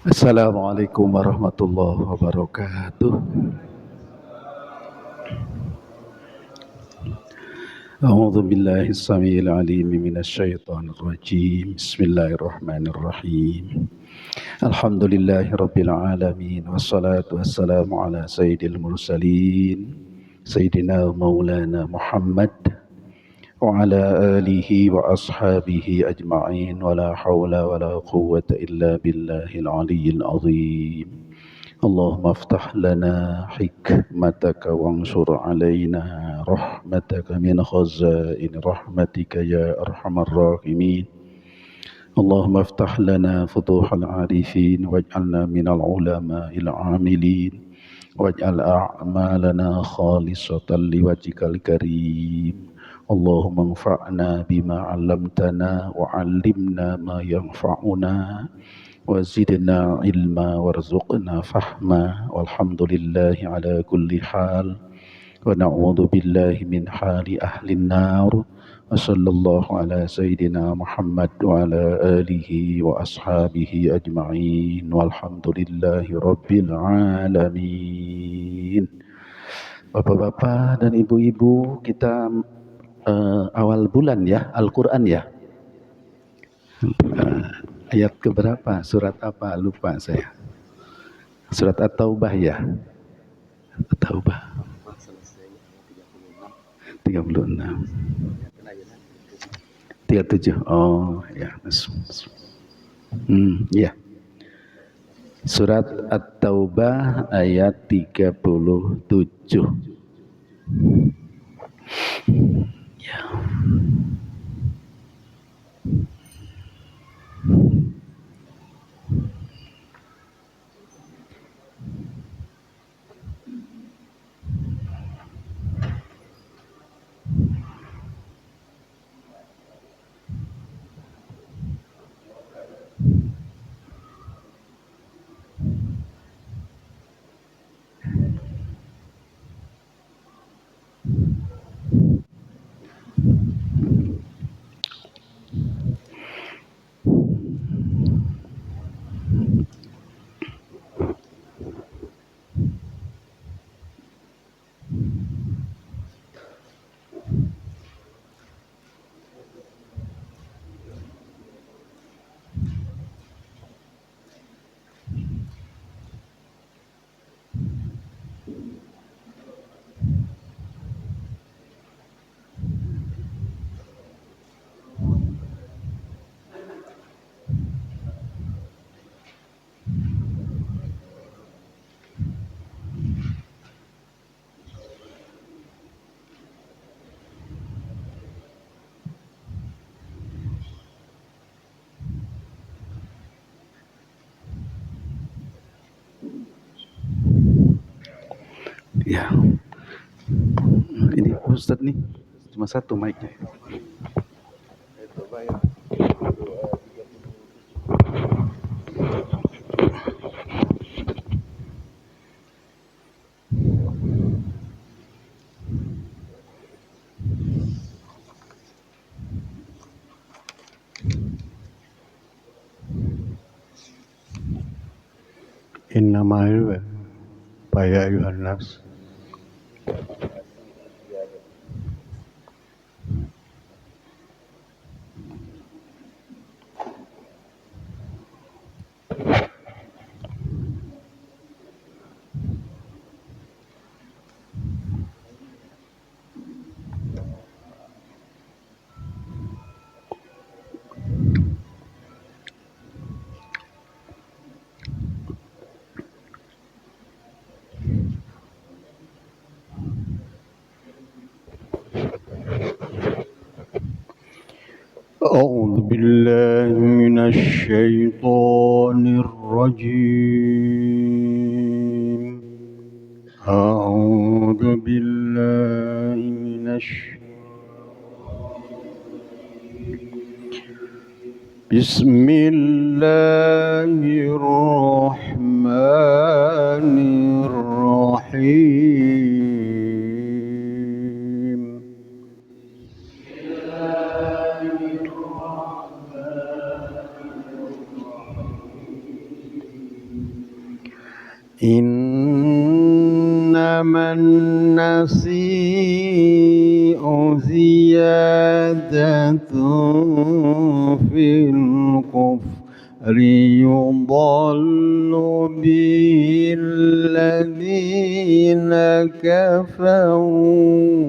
Assalamualaikum warahmatullahi wabarakatuh. A'udzu billahi samiil alim minasy syaithanir rajim. Bismillahirrahmanirrahim. Alhamdulillahi rabbil alamin wassalatu wassalamu ala sayyidil mursalin sayyidina maulana Muhammad wa ala alihi wa ashabihi ajma'in wa la hawla wa la quwwata illa billahil aliyyil azim. اللهم افتح لنا حكمتك وانشر علينا رحمتك من خزائن رحمتك يا أرحم الراحمين. اللهم افتح لنا فتوح العارفين واجعلنا من العلماء العاملين واجعل أعمالنا خالصة لوجهك الكريم. اللهم انفعنا بما علمتنا وعلمنا ما ينفعنا وزدنا علما وارزقنا فهما والحمد لله على كل حال ونعوذ بالله من حال أهل النار وصلى الله على سيدنا محمد وعلى آله وأصحابه أجمعين والحمد لله رب العالمين. Bapak-bapak dan ibu-ibu, kita awal bulan ya, Al-Quran ya. Ayat keberapa? Surat apa? Lupa saya. Surat At-Taubah ya. At-Taubah 36. 37. Oh ya. Ya. Surat At-Taubah ayat 37. Ya. Ya. Ini Ustadz nih cuma satu mic-nya. إنما هو فيا أيها الناس أعوذ بالله من الشيطان الرجيم أعوذ بالله من بسم الله الرحمن الرحيم إنما النسيء زيادة في الكفر يضل به الذين كفروا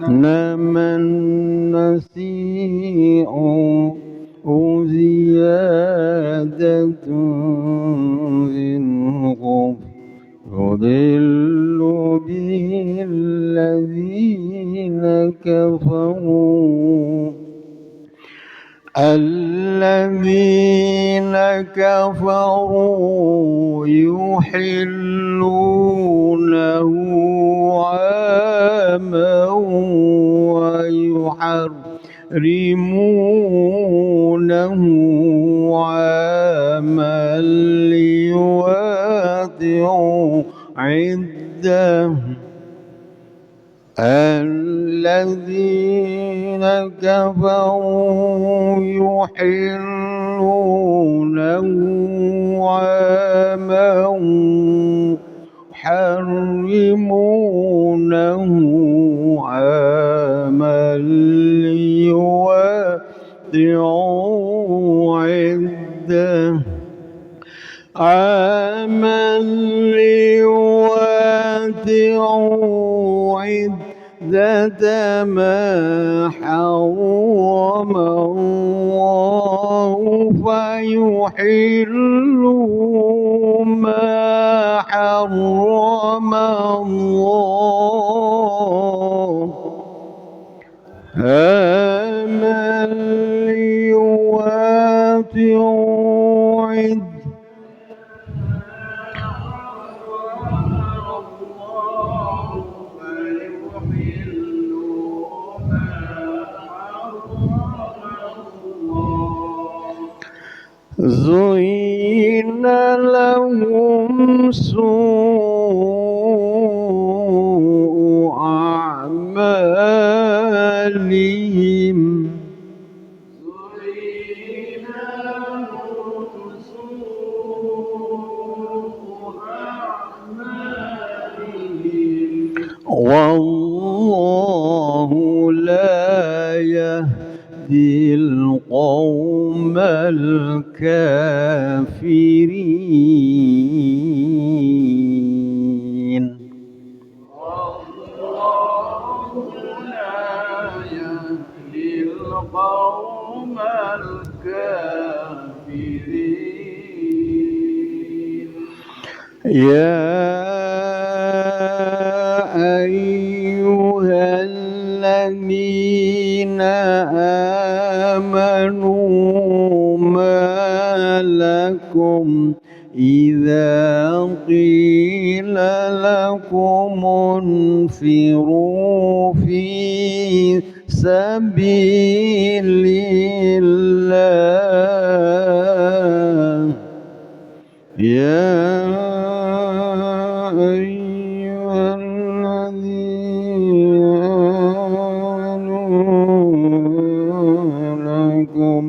إنما النسيء زيادة في الكفر يضل به الذين كفروا الذين كفروا يحلونه عاما ويحرمونه عاما ليواطئوا عدة الذين كفروا يحلونه عاما يحرمونه عاما ليواطئوا عدة عاما ليواطئوا عدة ما حرم الله فيحلوا ما حرم الله آمن ليواطئوا عدة زين لهم سوء أعمالهم والله لا يهدي القوم الكافرين والله لا يهدي القوم الكافرين يا أيها الذين آمنوا ما لكم إذا قيل لكم انفروا في سبيل الله يا أيها الذين آمنوا لكم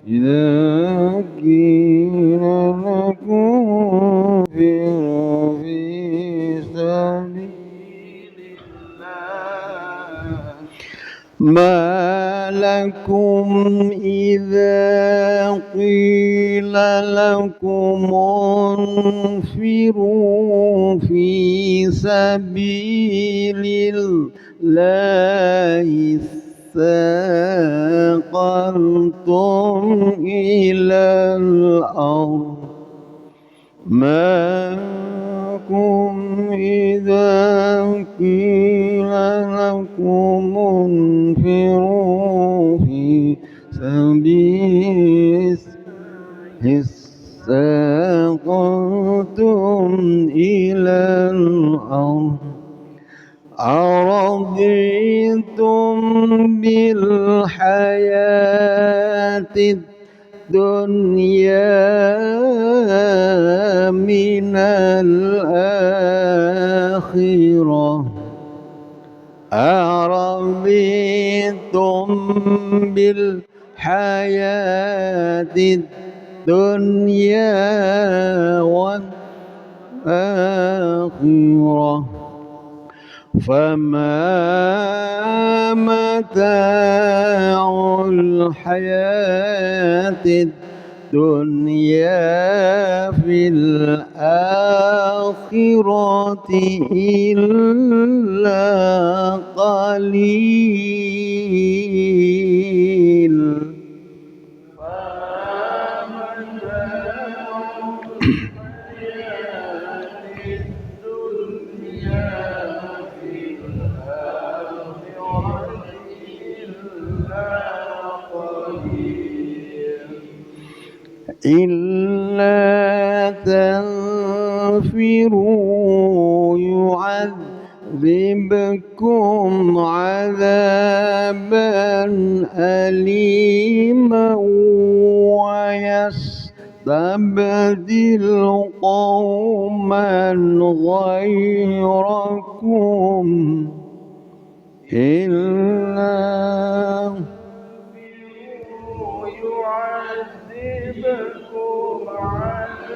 إذا قيل لكم انفروا في سبيل الله ما لكم إذا قيل لكم انفروا في سبيل الله ثاقلتم إلى الأرض ما لكم إذا قيل لكم انفروا في سبيل ثاقلتم إلى الأرض أرضيتم بالحياة الدنيا من الآخرة أرضيتم بالحياة الدنيا والآخرة فما متاع الحياة الدنيا في الآخرة إلا قليل. إلا تنفروا يعذبكم عذابا أليما ويستبدل قوما غيركم إلا يعذبكم عذابا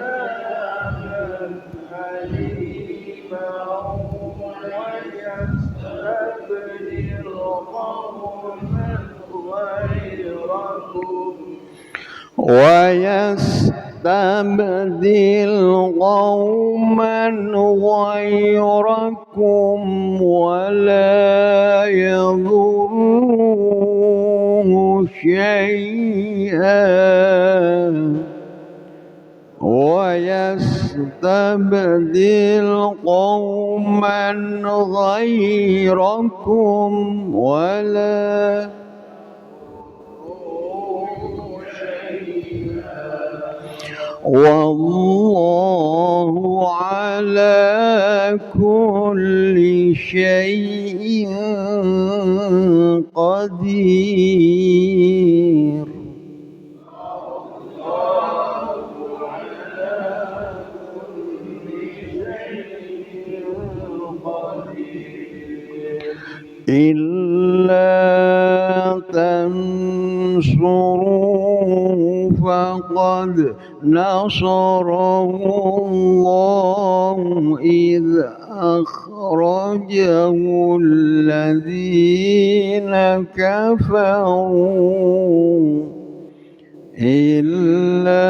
أليما ويستبدل قوما غيركم ولا يضروه شيئا ويستبدل قوما غيركم ولا والله على كل شيء قدير. إلا تنصروا فقد نصره الله إذ أخرجه الذين كفروا إلا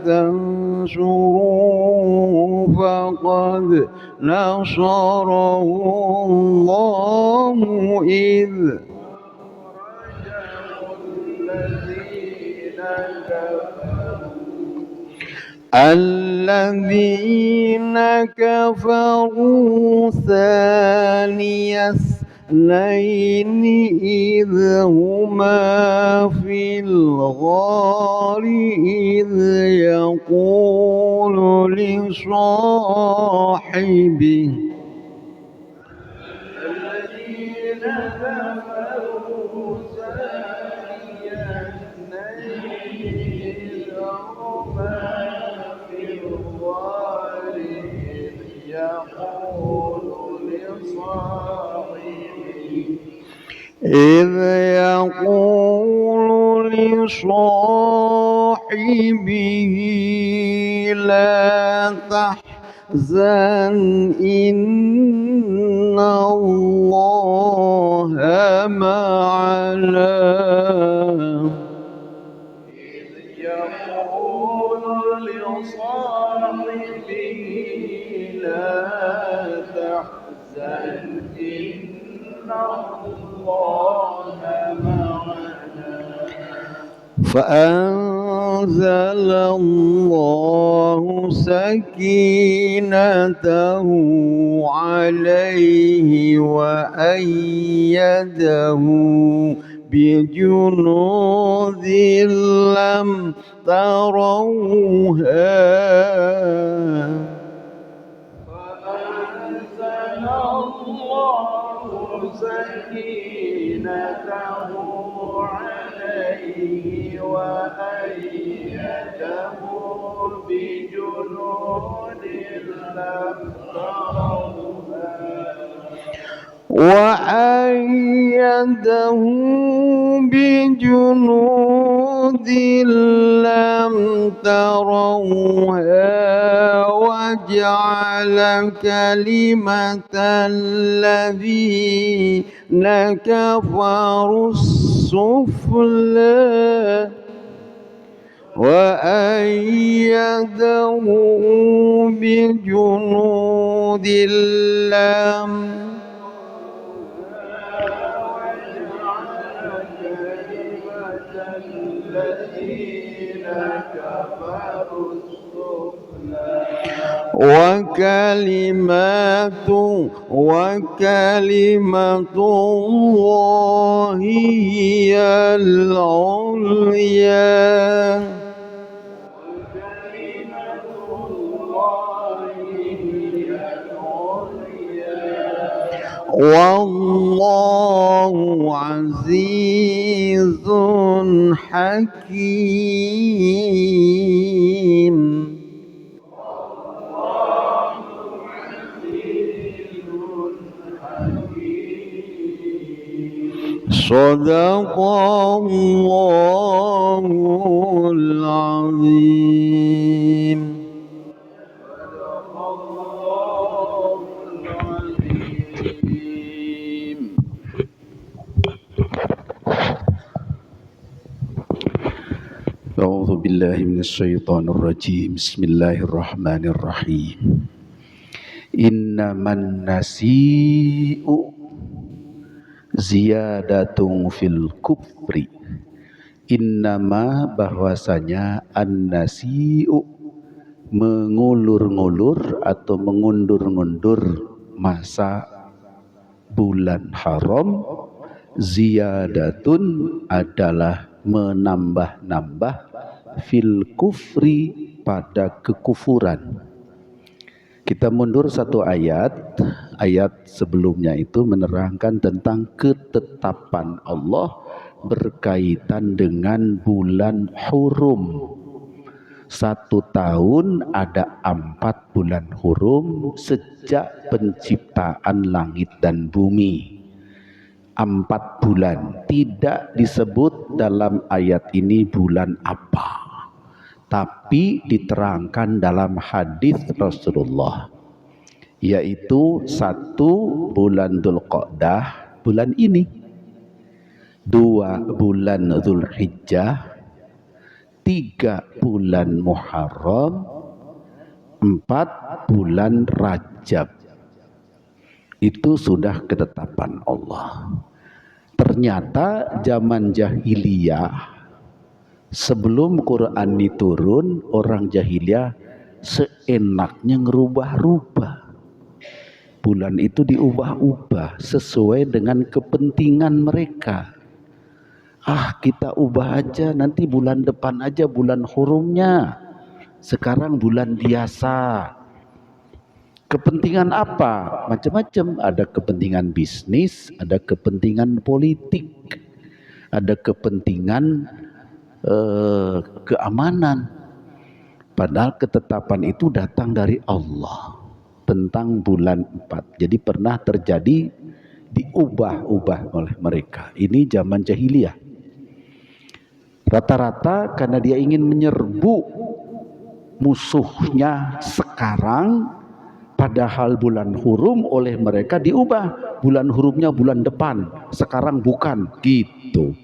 تنصروا فقد نصره الله إذ الذين كفروا ثاني اثنين إذ هما في الغار إذ يقول لصاحبه إذ يقول لصاحبه لا تحزن إن الله معنا إذ يقول لصاحبه لا تحزن إن الله معنا فأنزل الله سكينته عليه وأيده بجنود لم تروها فأنزل الله سكينته عليه وأيده بجنود لم تروها وأيده بجنود لم تروها وجعل كلمة الذين كفروا السفلى وأيده بجنود لم وكلمة الله هي العليا والله عزيز حكيم صدق الله العظيم. A'udzu billahi minasyaitonir rajim. Bismillahirrahmanirrahim. Innaman nasi'u ziyadatun fil kufri. Innama bahwasanya an-nasi'u mengulur-ngulur atau mengundur-ngundur masa bulan haram, ziyadatun adalah menambah-nambah fil kufri pada kekufuran. Kita mundur satu ayat sebelumnya itu menerangkan tentang ketetapan Allah berkaitan dengan bulan hurum. 1 tahun ada 4 bulan hurum sejak penciptaan langit dan bumi. 4 bulan tidak disebut dalam ayat ini bulan apa, tapi diterangkan dalam hadis Rasulullah, yaitu 1 bulan Dzulqa'dah bulan ini, 2 bulan Dzulhijjah, 3 bulan Muharram, 4 bulan Rajab. Itu sudah ketetapan Allah. Ternyata zaman jahiliyah sebelum Quran diturun, orang jahiliyah seenaknya ngerubah-rubah. Bulan itu diubah-ubah sesuai dengan kepentingan mereka. Kita ubah aja, nanti bulan depan aja bulan hurumnya. Sekarang bulan biasa. Kepentingan apa? Macam-macam. Ada kepentingan bisnis, ada kepentingan politik, ada kepentingan keamanan. Padahal ketetapan itu datang dari Allah tentang bulan 4. Jadi pernah terjadi diubah-ubah oleh mereka. Ini zaman jahiliyah. Rata-rata karena dia ingin menyerbu musuhnya sekarang, padahal bulan hurum oleh mereka diubah. Bulan hurumnya bulan depan, sekarang bukan, gitu.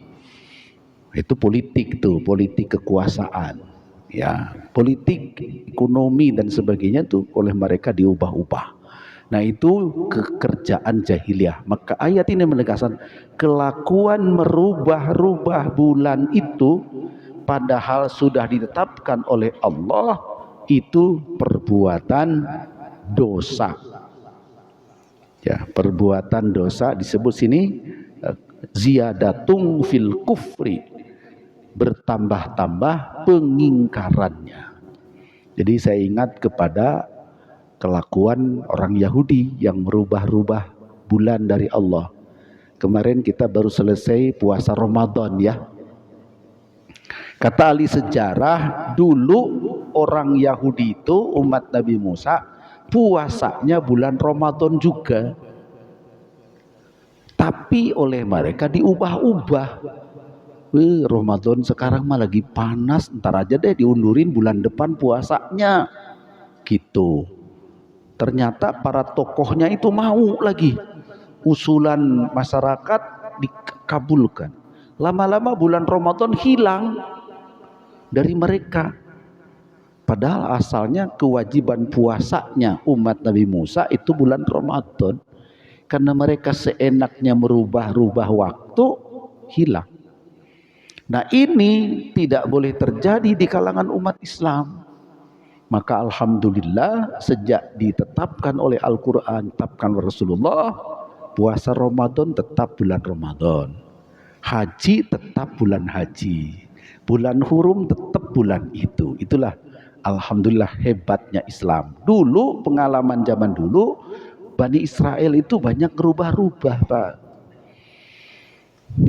Itu politik tuh, politik kekuasaan. Ya, politik, ekonomi dan sebagainya tuh oleh mereka diubah-ubah. Nah, itu kekerjaan jahiliyah. Maka ayat ini menegaskan kelakuan merubah-rubah bulan itu padahal sudah ditetapkan oleh Allah, itu perbuatan dosa. Ya, perbuatan dosa disebut sini ziyadatung fil kufri, bertambah-tambah pengingkarannya. Jadi saya ingat kepada kelakuan orang Yahudi yang merubah-rubah bulan dari Allah. Kemarin kita baru selesai puasa Ramadan ya. Kata ahli sejarah, dulu orang Yahudi itu, umat Nabi Musa, puasanya bulan Ramadan juga. tapi oleh mereka diubah-ubah. Ramadan sekarang mah lagi panas, ntar aja deh diundurin bulan depan puasanya gitu. Ternyata para tokohnya itu mau lagi, usulan masyarakat dikabulkan. Lama-lama bulan Ramadan hilang dari mereka. Padahal asalnya kewajiban puasanya umat Nabi Musa itu bulan Ramadan. Karena mereka seenaknya merubah-rubah waktu, hilang. Nah ini tidak boleh terjadi di kalangan umat Islam. Maka alhamdulillah sejak ditetapkan oleh Al-Quran, ditetapkan oleh Rasulullah, puasa Ramadan tetap bulan Ramadan, haji tetap bulan haji, bulan hurum tetap bulan itu. Itulah alhamdulillah hebatnya Islam. Dulu pengalaman zaman dulu Bani Israel itu banyak berubah-ubah, Pak.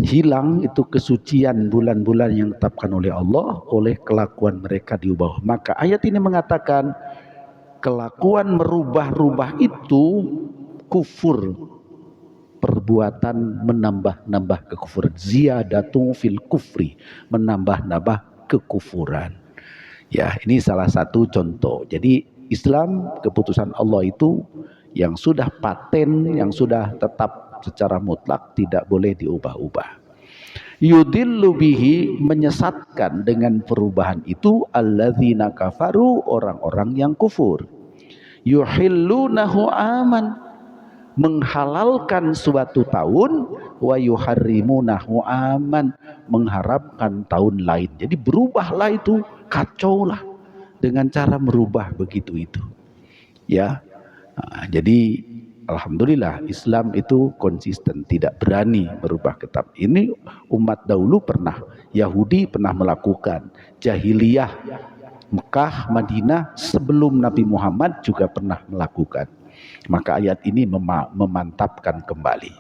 Hilang itu kesucian bulan-bulan yang ditetapkan oleh Allah, oleh kelakuan mereka diubah. Maka ayat ini mengatakan kelakuan merubah-rubah itu kufur, perbuatan menambah-nambah kekufuran, ziyadatu fil kufri, menambah-nambah kekufuran. Ya, ini salah satu contoh. Jadi Islam, keputusan Allah itu yang sudah paten, yang sudah tetap secara mutlak, tidak boleh diubah-ubah. Yudillu bihi, menyesatkan dengan perubahan itu alladzina kafaru, orang-orang yang kufur. Yuhillunahu aman, menghalalkan suatu tahun, wa yuharrimunahu aman, mengharapkan tahun lain. Jadi berubahlah itu, kacau lah dengan cara merubah begitu itu. Ya. Nah, jadi alhamdulillah Islam itu konsisten, tidak berani merubah kitab. Ini umat dahulu pernah, Yahudi pernah melakukan, jahiliyah Mekah, Madinah sebelum Nabi Muhammad juga pernah melakukan. Maka ayat ini memantapkan kembali.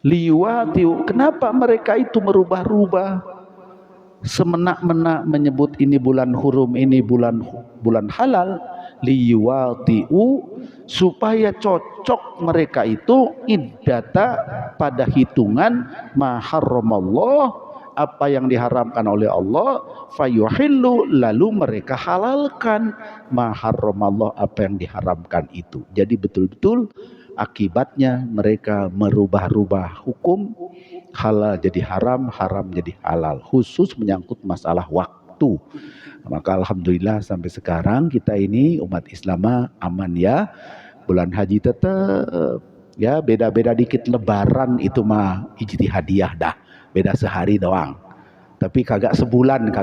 Liwatiu, kenapa mereka itu merubah-rubah? Semenak-menak menyebut ini bulan hurum, ini bulan halal. Liwatiu, supaya cocok mereka itu iddata, pada hitungan maharramallah, apa yang diharamkan oleh Allah, fayuhillu, lalu mereka halalkan maharramallah, apa yang diharamkan itu. Jadi betul-betul akibatnya mereka merubah-rubah hukum, halal jadi haram, haram jadi halal, khusus menyangkut masalah waktu. Maka alhamdulillah sampai sekarang kita ini umat Islam aman ya. Bulan haji tetap ya, beda-beda dikit. Lebaran itu mah ijtihadiyah dah, beda sehari doang. Tapi kagak sebulan.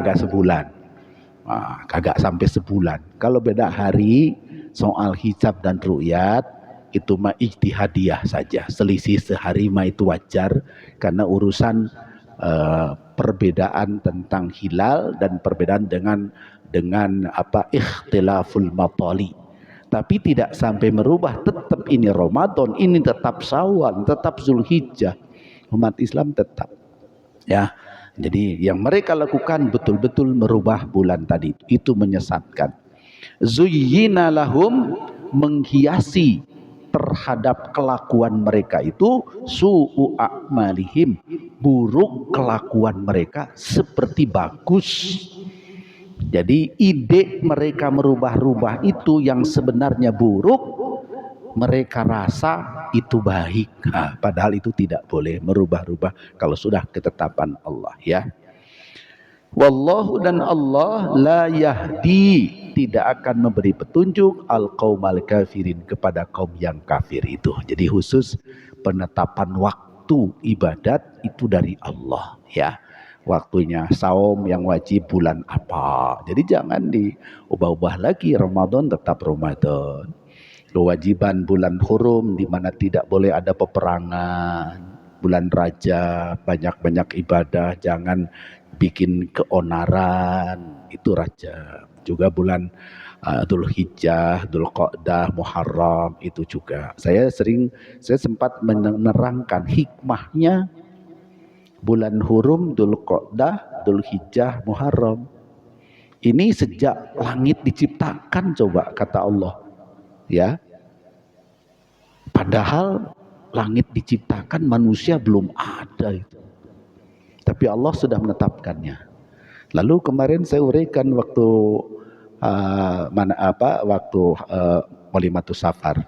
Kagak sampai sebulan. Kalau beda hari soal hijab dan ru'yat itu mah ijtihadiyah saja. Selisih sehari mah itu wajar, karena urusan perbedaan tentang hilal dan perbedaan dengan apa, ikhtilaful matali. Tapi tidak sampai merubah, tetap ini Ramadan, ini tetap Syawal, tetap Zulhijjah. Umat Islam tetap ya. Jadi yang mereka lakukan betul-betul merubah bulan tadi, itu menyesatkan. Zuyyina lahum, menghiasi terhadap kelakuan mereka itu, su'u a'malihim, buruk kelakuan mereka seperti bagus. Jadi ide mereka merubah-rubah itu yang sebenarnya buruk, mereka rasa itu baik. Nah, padahal itu tidak boleh merubah-rubah kalau sudah ketetapan Allah ya. Wallahu, dan Allah la yahdi, tidak akan memberi petunjuk al-qaumal kafirin, kepada kaum yang kafir itu. Jadi khusus penetapan waktu ibadat itu dari Allah ya. Waktunya saum yang wajib bulan apa. Jadi jangan diubah-ubah lagi. Ramadan tetap Ramadan. Kewajiban bulan hurum di mana tidak boleh ada peperangan. Bulan Rajab banyak-banyak ibadah, jangan bikin keonaran, itu Rajab. Juga bulan Dzulhijjah, Dzulqa'dah, Muharram itu juga. Saya sempat menerangkan hikmahnya bulan hurum, Dzulqa'dah, Dzulhijjah, Muharram. Ini sejak langit diciptakan, coba kata Allah. Ya. Padahal langit diciptakan, manusia belum ada itu. Tapi Allah sudah menetapkannya. Lalu kemarin saya uraikan waktu Walimatus Safar.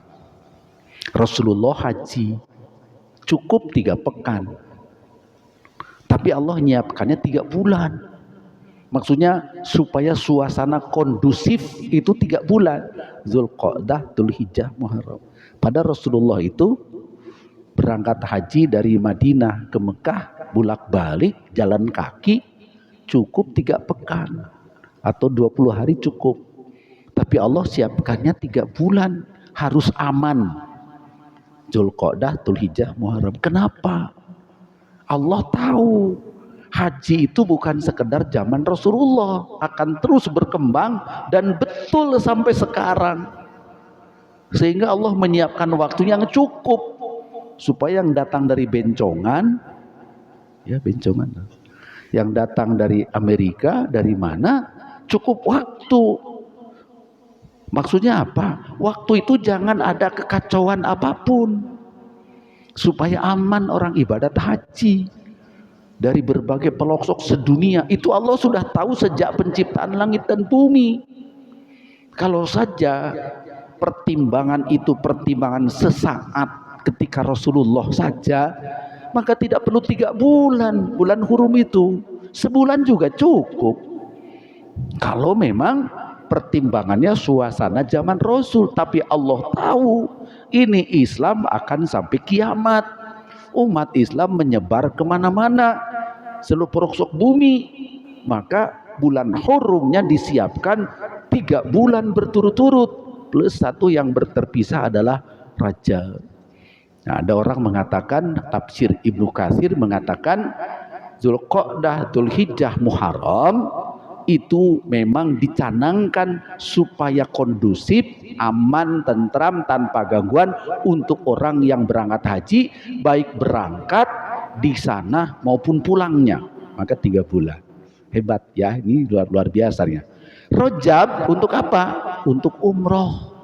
Rasulullah haji cukup 3 pekan. Tapi Allah nyiapkannya 3 bulan. Maksudnya supaya suasana kondusif itu 3 bulan. Zulqa'dah, Dzulhijjah, Muharram. Pada Rasulullah itu berangkat haji dari Madinah ke Mekah, bolak-balik jalan kaki cukup 3 pekan atau 20 hari cukup. Tapi Allah siapkannya 3 bulan, harus aman. Zulqa'dah, Dzulhijjah, Muharram. Kenapa? Allah tahu haji itu bukan sekedar zaman Rasulullah, akan terus berkembang dan betul sampai sekarang. Sehingga Allah menyiapkan waktu yang cukup supaya yang datang dari bencongan, ya bencongan, yang datang dari Amerika, dari mana, cukup waktu. Maksudnya apa? Waktu itu jangan ada kekacauan apapun, supaya aman orang ibadat haji dari berbagai pelosok sedunia. Itu Allah sudah tahu sejak penciptaan langit dan bumi. Kalau saja pertimbangan itu pertimbangan sesaat ketika Rasulullah saja, maka tidak perlu 3 bulan. Bulan hurum itu sebulan juga cukup. Kalau memang pertimbangannya suasana zaman Rasul. Tapi Allah tahu ini Islam akan sampai kiamat. Umat Islam menyebar kemana-mana, seluruh pelosok bumi. Maka bulan hurumnya disiapkan 3 bulan berturut-turut, plus 1 yang terpisah adalah Rajab. Nah, ada orang mengatakan, tafsir Ibnu Katsir mengatakan Zulqa'dah, Dzulhijjah, Muharram itu memang dicanangkan supaya kondusif, aman, tentram, tanpa gangguan untuk orang yang berangkat haji, baik berangkat di sana maupun pulangnya. Maka 3 bulan. Hebat ya, ini luar biasanya. Rajab untuk apa? Untuk umroh.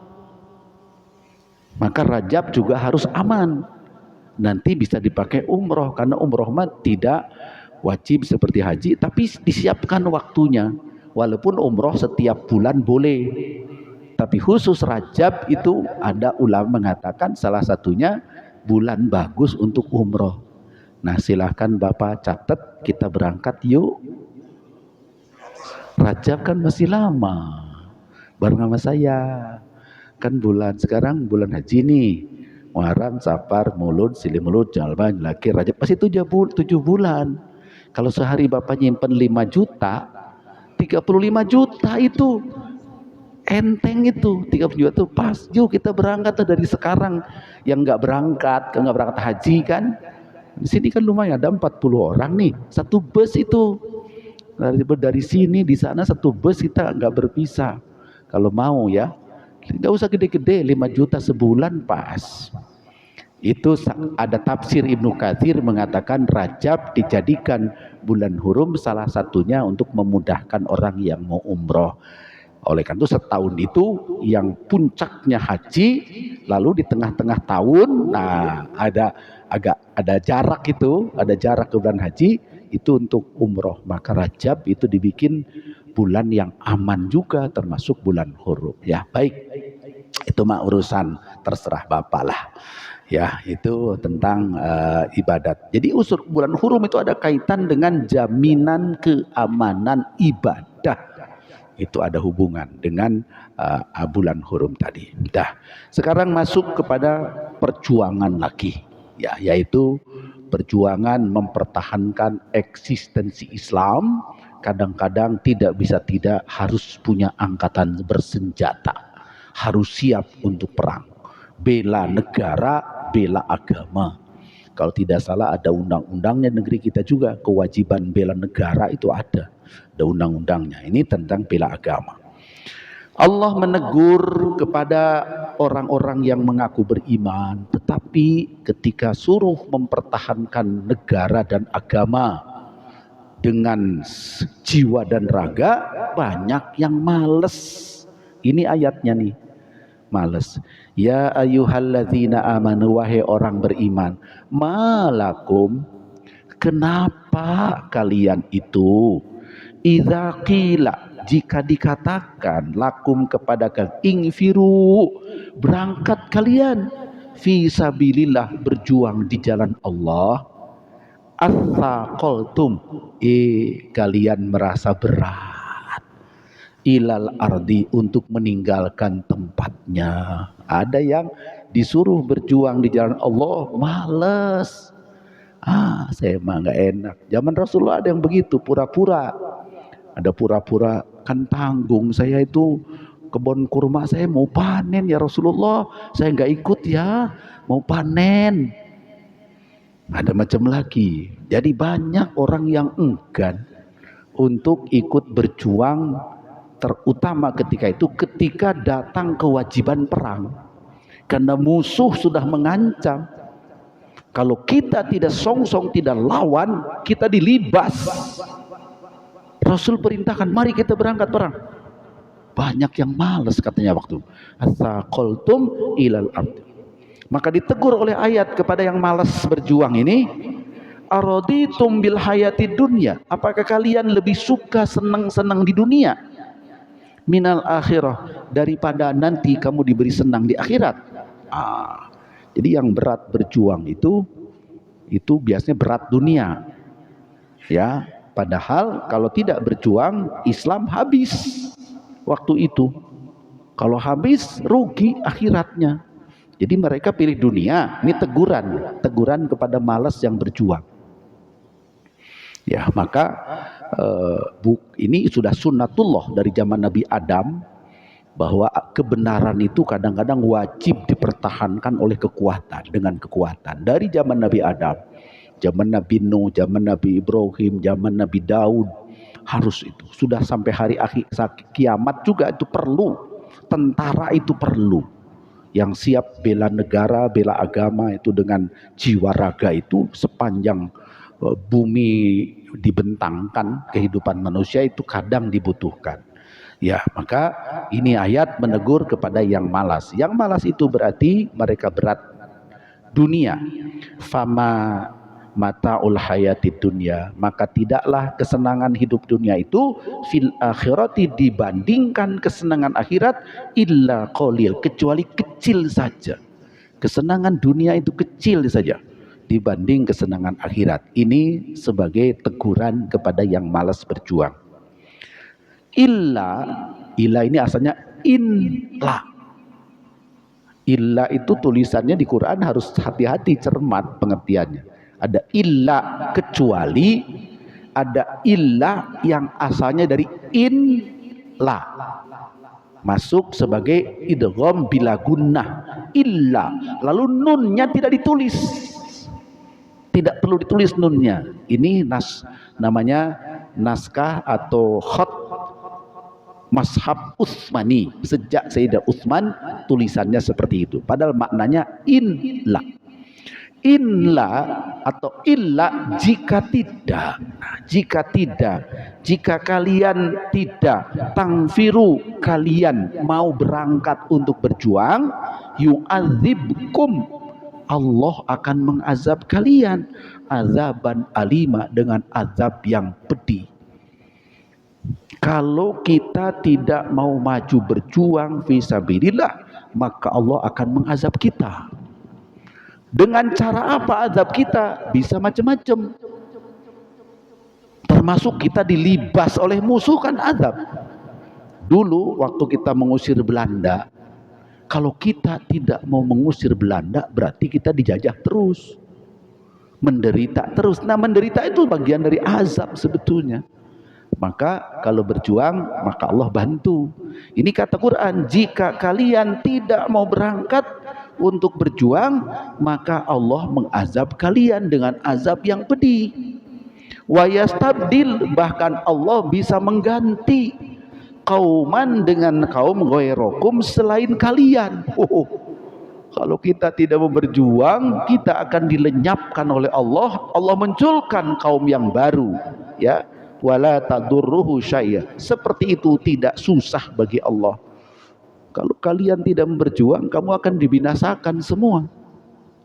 Maka Rajab juga harus aman. Nanti bisa dipakai umroh, karena umroh mah tidak wajib seperti haji, tapi disiapkan waktunya. Walaupun umroh setiap bulan boleh, tapi khusus Rajab itu ada ulama mengatakan salah satunya bulan bagus untuk umroh. Nah, silahkan Bapak catat, kita berangkat yuk. Rajab kan masih lama, bareng sama saya. Kan sekarang bulan haji nih, Muharram, Safar, Mulud, Silimulud, Jalban, Laki, Rajab, pasti 7 bulan. Kalau sehari Bapak nyimpen 5 juta, 35 juta itu enteng, itu 30 juta itu pas. Yuk kita berangkat dari sekarang. Yang nggak berangkat haji kan, di sini kan lumayan ada 40 orang nih, 1 bus itu. Dari sini di sana 1 bus, kita nggak berpisah. Kalau mau ya, nggak usah gede-gede, 5 juta sebulan pas. Itu ada tafsir Ibnu Katsir mengatakan Rajab dijadikan bulan hurum salah satunya untuk memudahkan orang yang mau umroh. Oleh karena itu setahun itu yang puncaknya haji, lalu di tengah-tengah tahun, nah ada jarak itu, ada jarak ke bulan haji itu untuk umroh. Maka Rajab itu dibikin bulan yang aman juga, termasuk bulan hurum. Ya baik, itu mah urusan terserah Bapak lah. Ya, itu tentang ibadat. Jadi unsur bulan hurum itu ada kaitan dengan jaminan keamanan ibadah. Itu ada hubungan dengan bulan hurum tadi. Dah. Sekarang masuk kepada perjuangan lagi, ya, yaitu perjuangan mempertahankan eksistensi Islam. Kadang-kadang tidak bisa tidak harus punya angkatan bersenjata, harus siap untuk perang, bela negara, bela agama. Kalau tidak salah ada undang-undangnya negeri kita juga, kewajiban bela negara itu ada undang-undangnya. Ini tentang bela agama. Allah menegur kepada orang-orang yang mengaku beriman, tetapi ketika suruh mempertahankan negara dan agama dengan jiwa dan raga, banyak yang males. Ini ayatnya nih, males. Ya ayyuhalladzina amanu, wahai orang beriman, malakum, kenapa kalian itu, idza qila, jika dikatakan, lakum kepada kalian, ingfiru, berangkat kalian, fi sabilillah, berjuang di jalan Allah, atsaqaltum, kalian merasa berat, ilal ardi, untuk meninggalkan tempatnya. Ada yang disuruh berjuang di jalan Allah males. Saya mah nggak enak. Zaman Rasulullah ada yang begitu, pura-pura. Ada pura-pura, kan tanggung, saya itu kebun kurma saya mau panen ya Rasulullah, saya nggak ikut ya, mau panen. Ada macam lagi. Jadi banyak orang yang enggan untuk ikut berjuang, terutama ketika datang kewajiban perang, karena musuh sudah mengancam. Kalau kita tidak songsong, tidak lawan, kita dilibas. Rasul perintahkan, mari kita berangkat perang. Banyak yang malas katanya waktu. Atsaqaltum ilal ard. Maka ditegur oleh ayat kepada yang malas berjuang ini, araditum bil hayati dunya, apakah kalian lebih suka senang-senang di dunia, minal akhirah, daripada nanti kamu diberi senang di akhirat. Jadi yang berat berjuang itu biasanya berat dunia, ya. Padahal kalau tidak berjuang, Islam habis waktu itu. Kalau habis, rugi akhiratnya. Jadi mereka pilih dunia. Ini teguran kepada malas yang berjuang. Ya, maka ini sudah sunnatullah dari zaman Nabi Adam, bahwa kebenaran itu kadang-kadang wajib dipertahankan oleh kekuatan, dengan kekuatan. Dari zaman Nabi Adam, zaman Nabi Nuh, zaman Nabi Ibrahim, zaman Nabi Daud, harus itu. Sudah sampai hari akhir kiamat juga itu perlu. Tentara itu perlu, yang siap bela negara, bela agama itu dengan jiwa raga itu sepanjang bumi dibentangkan, kehidupan manusia itu kadang dibutuhkan. Ya, maka ini ayat menegur kepada yang malas. Yang malas itu berarti mereka berat dunia. Fama mataul hayatid dunya, maka tidaklah kesenangan hidup dunia itu fil akhirati, dibandingkan kesenangan akhirat, illa qalil, kecuali kecil saja. Kesenangan dunia itu kecil saja dibanding kesenangan akhirat. Ini sebagai teguran kepada yang malas berjuang. Illa ini asalnya inla. Illa itu tulisannya di Quran harus hati-hati, cermat pengertiannya. Ada illa, kecuali. Ada illa yang asalnya dari inla, masuk sebagai idgham bila gunnah, illa, lalu nunnya tidak ditulis, tidak perlu ditulis nunnya. Ini namanya naskah atau khat Mashab Utsmani. Sejak Sayyidina Utsman tulisannya seperti itu, padahal maknanya inla. Inla atau illa, jika tidak, jika kalian tidak, tangfiru, kalian mau berangkat untuk berjuang, yu'adzibkum, Allah akan mengazab kalian, azaban alima, dengan azab yang pedih. Kalau kita tidak mau maju berjuang fisabilillah, maka Allah akan mengazab kita. Dengan cara apa azab kita? Bisa macam-macam. Termasuk kita dilibas oleh musuh, kan azab. Dulu waktu kita mengusir Belanda, kalau kita tidak mau mengusir Belanda, berarti kita dijajah terus, menderita terus. Nah, menderita itu bagian dari azab sebetulnya. Maka kalau berjuang, maka Allah bantu. Ini kata Quran, jika kalian tidak mau berangkat untuk berjuang, maka Allah mengazab kalian dengan azab yang pedih. Wa yastabdil, bahkan Allah bisa mengganti kauman dengan kaum ghairakum, selain kalian. Kalau kita tidak mau berjuang, kita akan dilenyapkan oleh Allah. Allah munculkan kaum yang baru, ya. Wala tadurruhu syai'a. Seperti itu tidak susah bagi Allah. Kalau kalian tidak berjuang, kamu akan dibinasakan semua.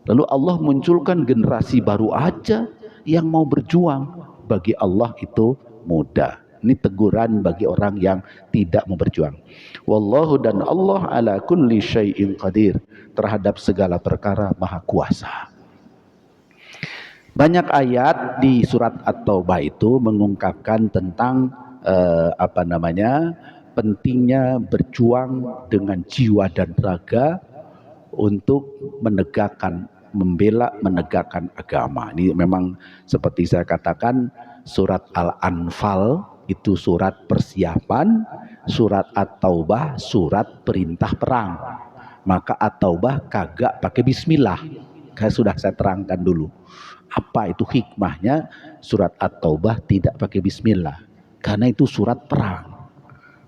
Lalu Allah munculkan generasi baru aja yang mau berjuang. Bagi Allah itu mudah. Ini teguran bagi orang yang tidak mau berjuang. Wallahu, dan Allah ala kulli syai'in qadir, terhadap segala perkara maha kuasa. Banyak ayat di surat At-Taubah itu mengungkapkan tentang pentingnya berjuang dengan jiwa dan raga untuk menegakkan agama. Ini memang seperti saya katakan, surat Al-Anfal itu surat persiapan, surat At-Taubah surat perintah perang. Maka At-Taubah kagak pakai bismillah. Sudah saya terangkan dulu. Apa itu hikmahnya surat At-Taubah tidak pakai bismillah? Karena itu surat perang.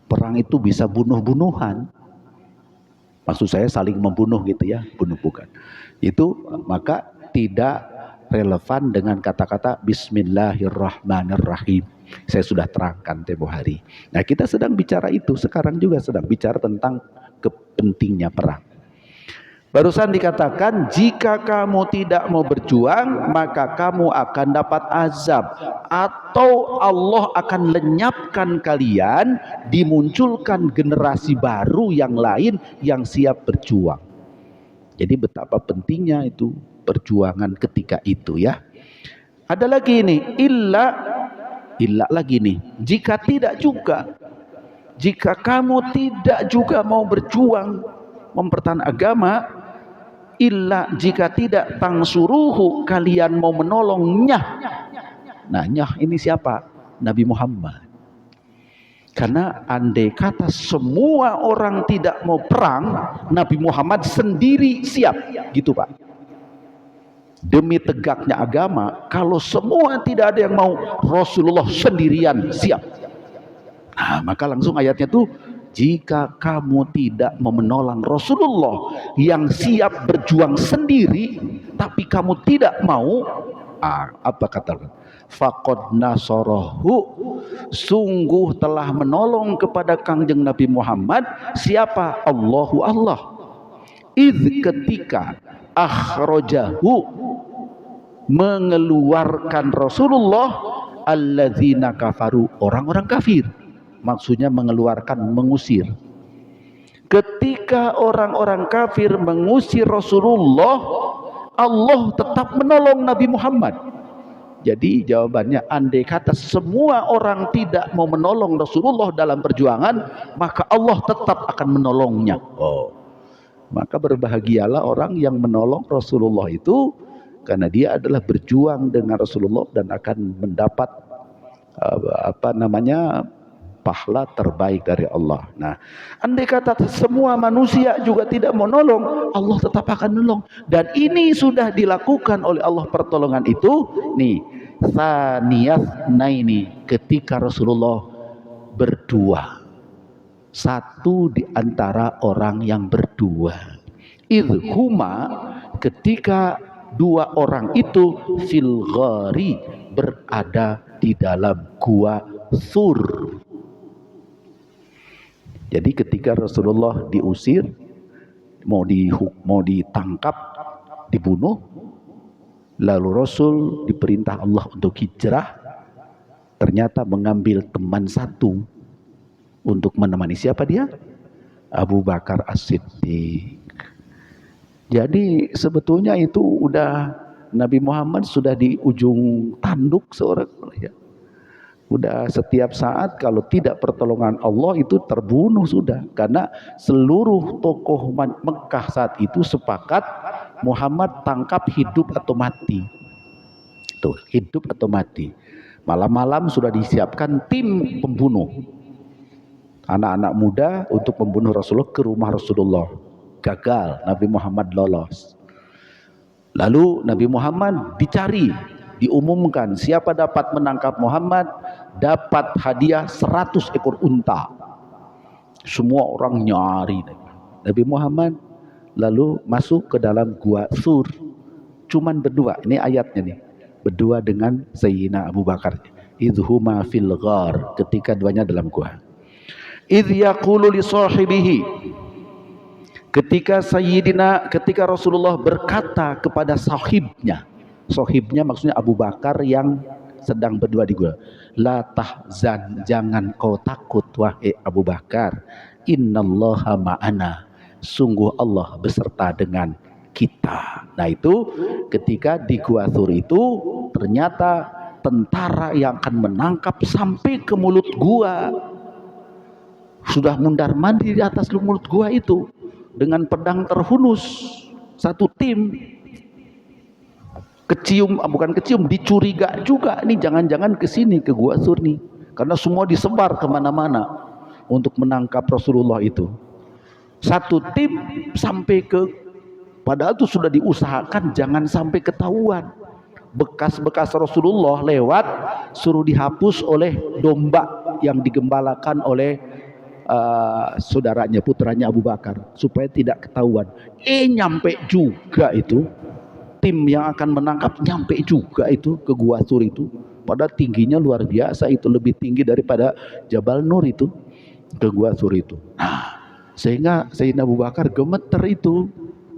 Perang itu bisa bunuh-bunuhan. Maksud saya saling membunuh gitu ya, bunuh bukan. Itu maka tidak relevan dengan kata-kata Bismillahirrahmanirrahim. Saya sudah terangkan tempo hari. Nah, kita sedang bicara itu, sekarang juga sedang bicara tentang pentingnya perang. Barusan dikatakan, jika kamu tidak mau berjuang, maka kamu akan dapat azab, atau Allah akan lenyapkan kalian, dimunculkan generasi baru yang lain yang siap berjuang. Jadi betapa pentingnya itu perjuangan ketika itu ya. Ada lagi ini, illa lagi nih, jika tidak juga, jika kamu tidak juga mau berjuang mempertahankan agama, illa jika tidak tangsuruhu, kalian mau menolongnya. Nah, nyah ini siapa? Nabi Muhammad. Karena andai kata semua orang tidak mau perang, Nabi Muhammad sendiri siap, gitu Pak. Demi tegaknya agama, kalau semua tidak ada yang mau, Rasulullah sendirian siap. Nah, maka langsung ayatnya tuh, jika kamu tidak mau menolong Rasulullah yang siap berjuang sendiri, tapi kamu tidak mau, apa kata? Faqad nasarahu, sungguh telah menolong kepada Kangjeng Nabi Muhammad siapa? Allahu, Allah. Idz, ketika akhrajahu, mengeluarkan Rasulullah, alladzina kafaru, orang-orang kafir. Maksudnya mengeluarkan, mengusir. Ketika orang-orang kafir mengusir Rasulullah, Allah tetap menolong Nabi Muhammad. Jadi jawabannya, andai kata semua orang tidak mau menolong Rasulullah dalam perjuangan, maka Allah tetap akan menolongnya. Maka berbahagialah orang yang menolong Rasulullah itu, karena dia adalah berjuang dengan Rasulullah dan akan mendapat pahala terbaik dari Allah. Nah, andai kata semua manusia juga tidak mau nolong, Allah tetap akan menolong. Dan ini sudah dilakukan oleh Allah pertolongan itu. Nih, tsaniyat naini, ketika Rasulullah berdua, satu di antara orang yang berdua. Idhuma, ketika dua orang itu fil ghari, berada di dalam gua Sur. Jadi ketika Rasulullah diusir, mau ditangkap, dibunuh, lalu Rasul diperintah Allah untuk hijrah, ternyata mengambil teman satu untuk menemani. Siapa dia? Abu Bakar As-Siddiq. Jadi sebetulnya itu udah Nabi Muhammad sudah di ujung tanduk seorang ya. Udah setiap saat kalau tidak pertolongan Allah itu terbunuh sudah. Karena seluruh tokoh Mekah saat itu sepakat Muhammad tangkap hidup atau mati. Tuh, hidup atau mati. Malam-malam sudah disiapkan tim pembunuh. Anak-anak muda untuk membunuh Rasulullah ke rumah Rasulullah. Gagal, Nabi Muhammad lolos. Lalu Nabi Muhammad dicari, diumumkan siapa dapat menangkap Muhammad dapat hadiah 100 ekor unta. Semua orang nyari Nabi Muhammad, lalu masuk ke dalam gua Sur, cuman berdua. Ini ayatnya nih, berdua dengan Sayyidina Abu Bakar. Idhuma fil ghar, ketika duanya dalam gua. Idh yaqulu li sahibihi, ketika Rasulullah berkata kepada sahibnya maksudnya Abu Bakar yang sedang berdua di gua, la tahzan, jangan kau takut wahai Abu Bakar, innallaha ma'ana, sungguh Allah beserta dengan kita. Nah itu ketika di Gua Thur itu ternyata tentara yang akan menangkap sampai ke mulut gua sudah mundar mandir di atas mulut gua itu dengan pedang terhunus, satu tim bukan kecium, dicuriga juga nih, jangan-jangan ke sini ke Gua Thur nih, karena semua disebar kemana-mana untuk menangkap Rasulullah itu. Satu tim sampai ke, padahal itu sudah diusahakan jangan sampai ketahuan. Bekas-bekas Rasulullah lewat suruh dihapus oleh domba yang digembalakan oleh saudaranya, putranya Abu Bakar, supaya tidak ketahuan. Nyampe juga itu tim yang akan menangkap, nyampe juga itu ke Gua Thur itu, pada tingginya luar biasa, itu lebih tinggi daripada Jabal Nur itu, ke Gua Thur itu. Nah, sehingga Sayyidina Abu Bakar gemeter itu,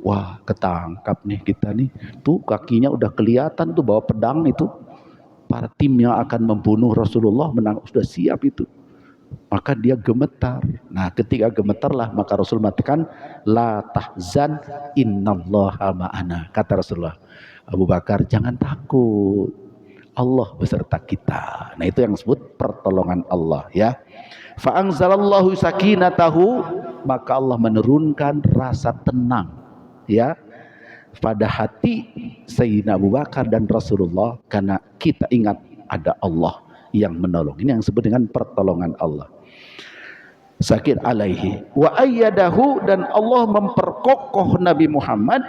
wah ketangkap nih kita nih, tuh kakinya udah kelihatan tuh bawa pedang itu, para tim yang akan membunuh Rasulullah sudah siap itu. Maka dia gemetar. Nah ketika gemetarlah maka Rasul mengatakan la tahzan innallaha ma'ana, kata Rasulullah, Abu Bakar jangan takut, Allah beserta kita. Nah itu yang disebut pertolongan Allah ya. Fa anzalallahu sakinatahu, maka Allah menurunkan rasa tenang ya pada hati Sayyidina Abu Bakar dan Rasulullah, karena kita ingat ada Allah yang menolong. Ini yang disebut dengan pertolongan Allah. Sakin alaihi wa ayyadahu, dan Allah memperkokoh Nabi Muhammad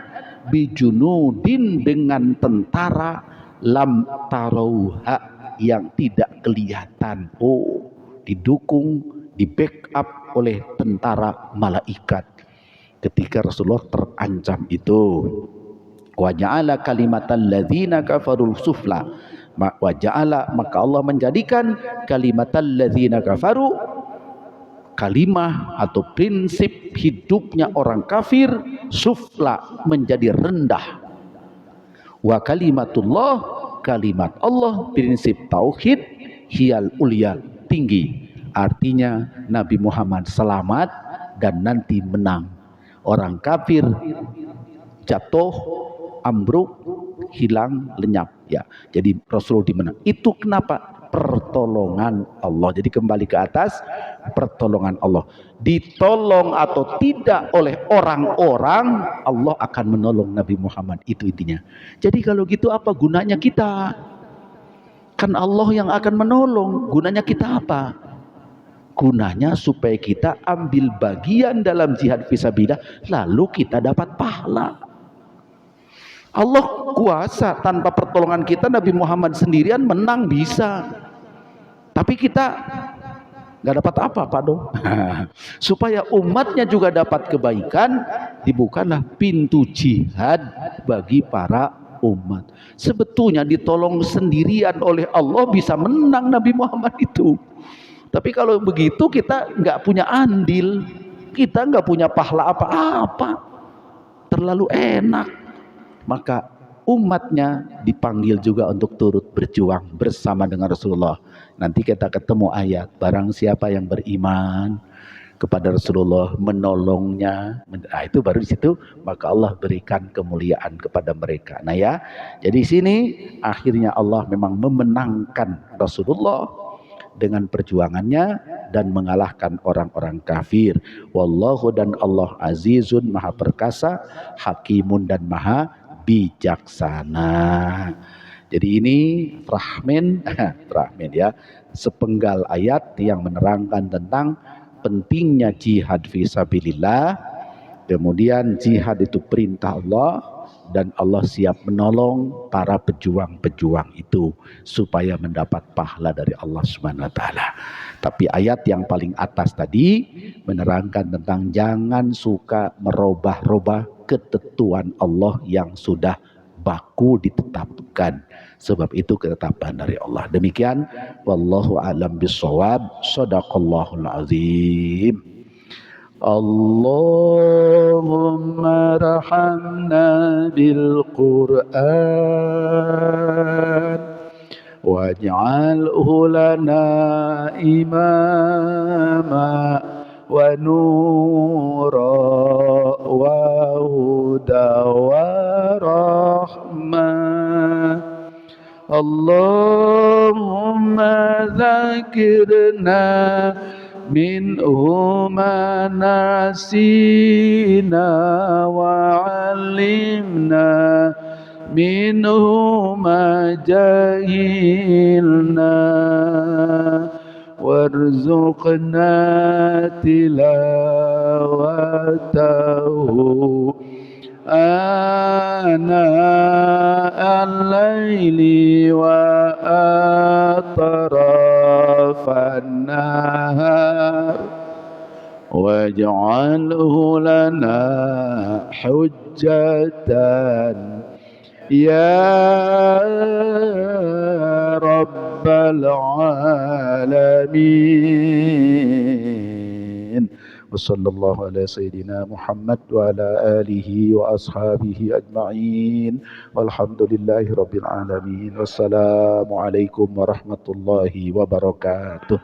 bijunudin, dengan tentara lam tarauha, yang tidak kelihatan. Oh, didukung, di backup oleh tentara malaikat ketika Rasulullah terancam itu. Wa ja'ala kalimatal ladzina kafarul sufla, wa ja'ala, maka Allah menjadikan kalimatal ladzina kafaru, kalimah atau prinsip hidupnya orang kafir, sufla, menjadi rendah. Wa kalimatullah, kalimat Allah, prinsip tauhid, hiyal ulia, tinggi. Artinya Nabi Muhammad selamat dan nanti menang. Orang kafir jatuh, ambruk, hilang, lenyap ya. Jadi Rasul dimenang. Itu kenapa? Pertolongan Allah. Jadi kembali ke atas, pertolongan Allah. Ditolong atau tidak oleh orang-orang, Allah akan menolong Nabi Muhammad. Itu intinya. Jadi kalau gitu apa gunanya kita? Kan Allah yang akan menolong. Gunanya kita apa? Gunanya supaya kita ambil bagian dalam jihad fisabilillah, lalu kita dapat pahala. Allah kuasa, tanpa pertolongan kita Nabi Muhammad sendirian menang bisa, tapi kita nggak dapat apa-apa dong. Supaya umatnya juga dapat kebaikan, dibukalah pintu jihad bagi para umat. Sebetulnya ditolong sendirian oleh Allah bisa menang Nabi Muhammad itu. Tapi kalau begitu kita nggak punya andil, kita nggak punya pahala apa-apa, terlalu enak. Maka umatnya dipanggil juga untuk turut berjuang bersama dengan Rasulullah. Nanti kita ketemu ayat, barang siapa yang beriman kepada Rasulullah, menolongnya, nah itu baru di situ maka Allah berikan kemuliaan kepada mereka. Nah ya, jadi sini akhirnya Allah memang memenangkan Rasulullah dengan perjuangannya dan mengalahkan orang-orang kafir. Wallahu, dan Allah azizun, maha perkasa, hakimun, dan maha bijaksana. Jadi ini rahmin ya, sepenggal ayat yang menerangkan tentang pentingnya jihad fisabilillah. Kemudian jihad itu perintah Allah, dan Allah siap menolong para pejuang-pejuang itu supaya mendapat pahala dari Allah Subhanahu wa taala. Tapi ayat yang paling atas tadi menerangkan tentang jangan suka merubah-rubah ketentuan Allah yang sudah baku ditetapkan. Sebab itu ketetapan dari Allah. Demikian, wallahu a'lam bishawab. Shadaqallahul azim. اللهم ارحمنا بالقرآن واجعله لنا إماما ونورا وهدى ورحمة. اللهم ذكرنا منه ما نسينا وعلمنا منه ما جهلنا وارزقنا تلاوته آناء الليل وأطراف النهار واجعله لنا حجة يا رب العالمين. وصلى الله على سيدنا محمد وعلى آله وأصحابه أجمعين والحمد لله رب العالمين والسلام عليكم ورحمة الله وبركاته.